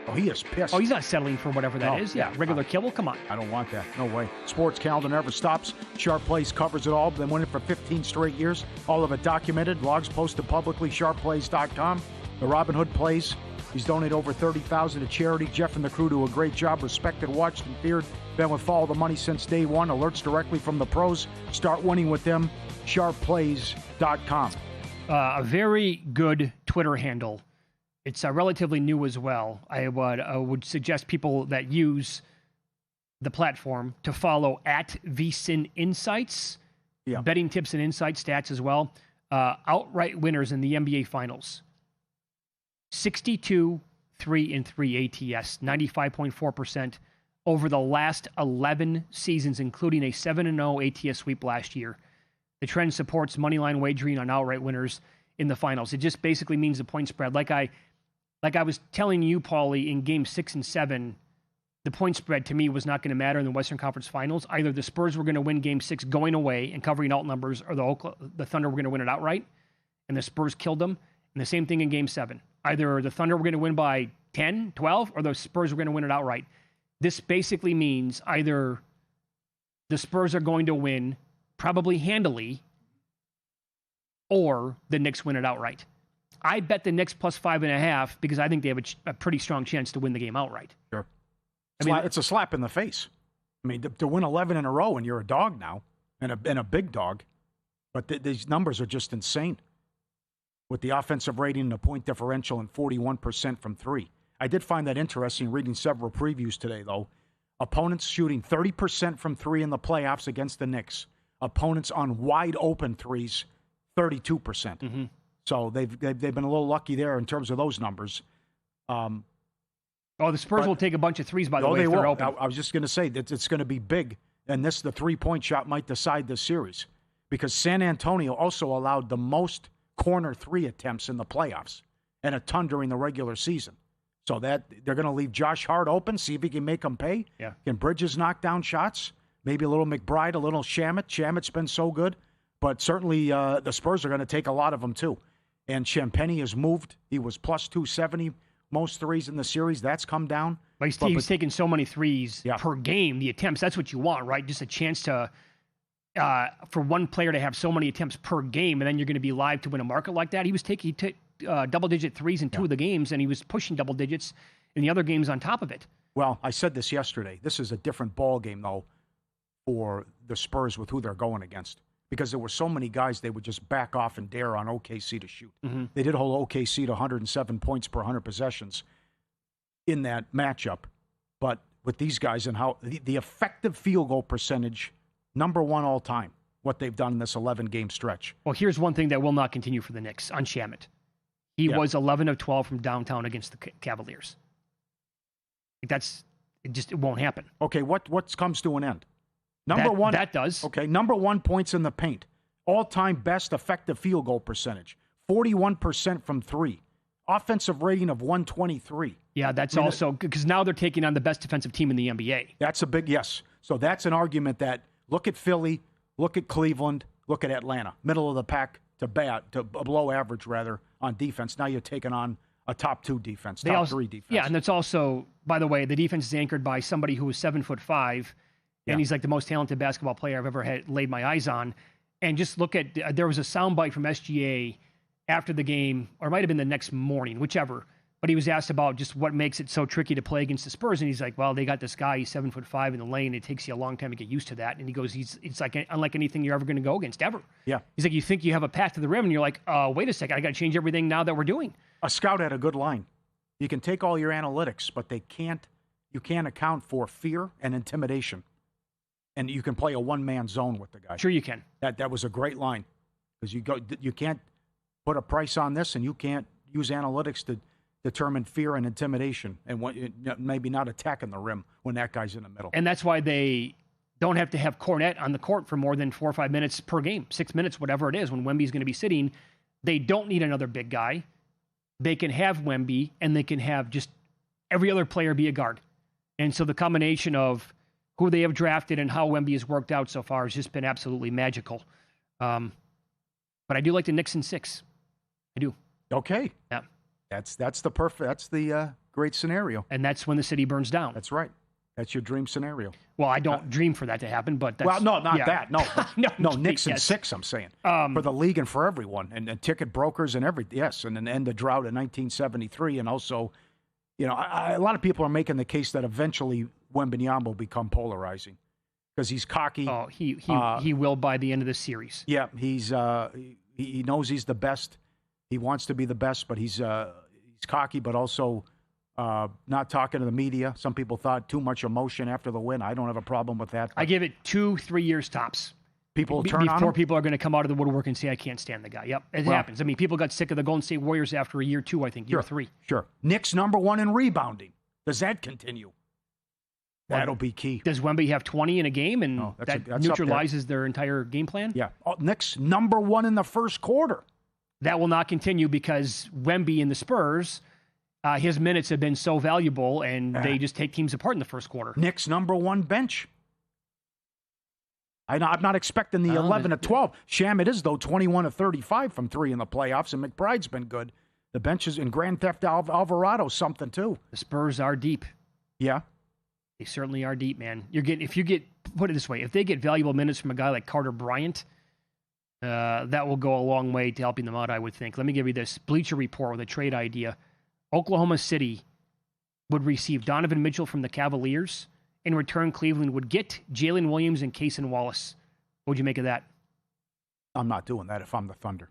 Oh, he is pissed. Oh, he's not settling for whatever that is. Yeah, regular kibble. Come on. I don't want that. No way. Sports calendar never stops. Sharp Plays covers it all. Been winning for 15 straight years. All of it documented. Logs posted publicly. SharpPlays.com. The Robin Hood plays. He's donated over $30,000 to charity. Jeff and the crew do a great job. Respected, watched, and feared. Been with Follow the Money since day one. Alerts directly from the pros. Start winning with them. SharpPlays.com. A very good Twitter handle. It's relatively new as well. I would suggest people that use the platform to follow at VSiN Insights. Yeah. Betting tips and insight stats as well. Outright winners in the NBA Finals. 62, 3-3 ATS, 95.4% over the last 11 seasons, including a 7-0 ATS sweep last year. The trend supports moneyline wagering on outright winners in the finals. It just basically means the point spread. Like I was telling you, Paulie, in Game 6 and 7, the point spread to me was not going to matter in the Western Conference Finals. Either the Spurs were going to win Game 6 going away and covering out numbers, or the Thunder were going to win it outright, and the Spurs killed them. And the same thing in Game 7. Either the Thunder were going to win by 10, 12, or the Spurs were going to win it outright. This basically means either the Spurs are going to win probably handily, or the Knicks win it outright. I bet the Knicks plus 5.5 because I think they have a pretty strong chance to win the game outright. Sure. It's a slap in the face. I mean, to win 11 in a row and you're a dog now, and a big dog, but these numbers are just insane. With the offensive rating and the point differential and 41% from three. I did find that interesting reading several previews today, though. Opponents shooting 30% from three in the playoffs against the Knicks. Opponents on wide open threes, 32%. Mm-hmm. So they've been a little lucky there in terms of those numbers. The Spurs will take a bunch of threes, by the way, if they're open. I was just going to say that it's going to be big, and the three-point shot might decide this series because San Antonio also allowed the most corner three attempts in the playoffs and a ton during the regular season. So that they're going to leave Josh Hart open, see if he can make them pay. Yeah. Can Bridges knock down shots? Maybe a little McBride, a little Shamet. Shamet's been so good. But certainly the Spurs are going to take a lot of them too. And Champagny has moved. He was plus 270 most threes in the series. That's come down. But he's taking so many threes per game, the attempts. That's what you want, right? Just a chance to for one player to have so many attempts per game, and then you're going to be live to win a market like that. He double-digit threes in 2 of the games, and he was pushing double digits in the other games on top of it. Well, I said this yesterday. This is a different ball game, though, for the Spurs with who they're going against, because there were so many guys they would just back off and dare on OKC to shoot. Mm-hmm. They did hold OKC to 107 points per 100 possessions in that matchup. But with these guys and how the effective field goal percentage, number 1 all time, what they've done in this 11-game stretch. Well, here's one thing that will not continue for the Knicks on Shamet. He was 11 of 12 from downtown against the Cavaliers. It won't happen. Okay, what comes to an end? Number 1. That does. Okay, number 1 points in the paint. All-time best effective field goal percentage. 41% from 3. Offensive rating of 123. Yeah, that's also because now they're taking on the best defensive team in the NBA. That's a big yes. So that's an argument that look at Philly, look at Cleveland, look at Atlanta. Middle of the pack to below average, rather, on defense. Now you're taking on a top 2 defense, top 3 defense. Yeah, and that's also, by the way, the defense is anchored by somebody who is 7'5", and he's like the most talented basketball player I've ever laid my eyes on. And just look at, there was a soundbite from SGA after the game, or it might have been the next morning, whichever. But he was asked about just what makes it so tricky to play against the Spurs, and he's like, "Well, they got this guy. He's 7'5" in the lane. It takes you a long time to get used to that." And he goes, "It's like unlike anything you're ever going to go against ever." Yeah. He's like, "You think you have a path to the rim, and you're like, wait a second, I got to change everything now that we're doing." A scout had a good line. You can take all your analytics, but you can't account for fear and intimidation. And you can play a one-man zone with the guy. Sure, you can. That was a great line, because you can't put a price on this, and you can't use analytics to determine fear and intimidation, and maybe not attacking the rim when that guy's in the middle. And that's why they don't have to have Cornette on the court for more than 4 or 5 minutes per game, 6 minutes, whatever it is, when Wemby's going to be sitting. They don't need another big guy. They can have Wemby, and they can have just every other player be a guard. And so the combination of who they have drafted and how Wemby has worked out so far has just been absolutely magical. But I do like the Knicks in 6. I do. Okay. Yeah. That's the great scenario. And that's when the city burns down. That's right. That's your dream scenario. Well, I don't dream for that to happen, but that's... Well, no, not that. No, no, Knicks in yes. 6, I'm saying. For the league and for everyone, and ticket brokers and everything. Yes, and then end the drought in 1973. And also, a lot of people are making the case that eventually Wembanyama will become polarizing because he's cocky. Oh, he will by the end of the series. Yeah, he knows he's the best. He wants to be the best, but he's cocky, but also not talking to the media. Some people thought too much emotion after the win. I don't have a problem with that. I give it 2-3 years tops. People turn on him? Before people are going to come out of the woodwork and say, I can't stand the guy. Yep, it happens. I mean, people got sick of the Golden State Warriors after year 2, I think, year 3. Sure. Knicks number 1 in rebounding. Does that continue? That'll be key. Does Wemby have 20 in a game, and that neutralizes their entire game plan? Yeah. Knicks number 1 in the first quarter. That will not continue because Wemby and the Spurs, his minutes have been so valuable, and they just take teams apart in the first quarter. Knicks number 1 bench. I'm not expecting the 11 to 12. Shamet is, though, 21 to 35 from 3 in the playoffs, and McBride's been good. The bench is in Grand Theft Alvarado something, too. The Spurs are deep. Yeah. They certainly are deep, man. Put it this way, if they get valuable minutes from a guy like Carter Bryant, that will go a long way to helping them out, I would think. Let me give you this Bleacher Report with a trade idea. Oklahoma City would receive Donovan Mitchell from the Cavaliers. In return, Cleveland would get Jalen Williams and Cason Wallace. What would you make of that? I'm not doing that if I'm the Thunder.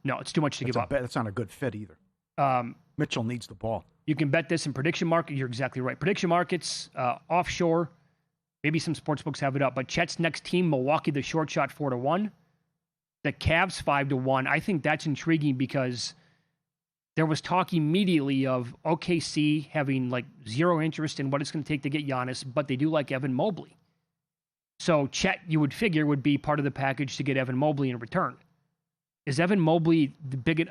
No, it's too much to give up. That's not a good fit either. Mitchell needs the ball. You can bet this in prediction market. You're exactly right. Prediction markets, offshore, maybe some sports books have it up. But Chet's next team, Milwaukee, the short shot 4-1. The Cavs 5-1. I think that's intriguing because there was talk immediately of OKC having like zero interest in what it's going to take to get Giannis, but they do like Evan Mobley. So Chet, you would figure, would be part of the package to get Evan Mobley in return. Is Evan Mobley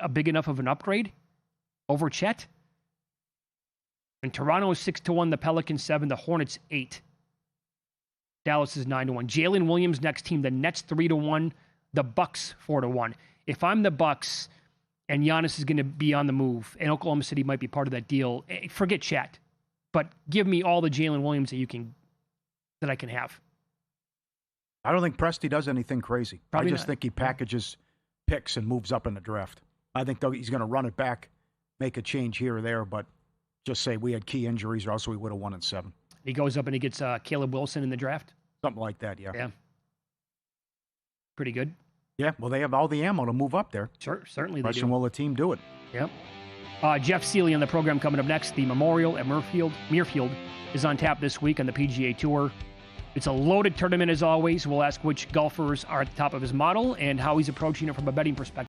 a big enough of an upgrade over Chet? And Toronto is 6-1, the Pelicans 7, the Hornets 8. Dallas is 9-1. Jalen Williams next team, the Nets 3-1, the Bucks 4-1. If I'm the Bucks and Giannis is going to be on the move, and Oklahoma City might be part of that deal, forget Chet, but give me all the Jalen Williams that I can have. I don't think Presti does anything crazy. Probably I just think he packages picks and moves up in the draft. I think he's going to run it back, make a change here or there, but just say we had key injuries or else we would have won in 7. He goes up and he gets Caleb Wilson in the draft? Something like that, yeah. Yeah. Pretty good. Yeah, well, they have all the ammo to move up there. Sure, certainly Question, they do. will the team do it? Yep. Jeff Seeley on the program coming up next. The Memorial at Muirfield is on tap this week on the PGA Tour. It's a loaded tournament as always. We'll ask which golfers are at the top of his model and how he's approaching it from a betting perspective.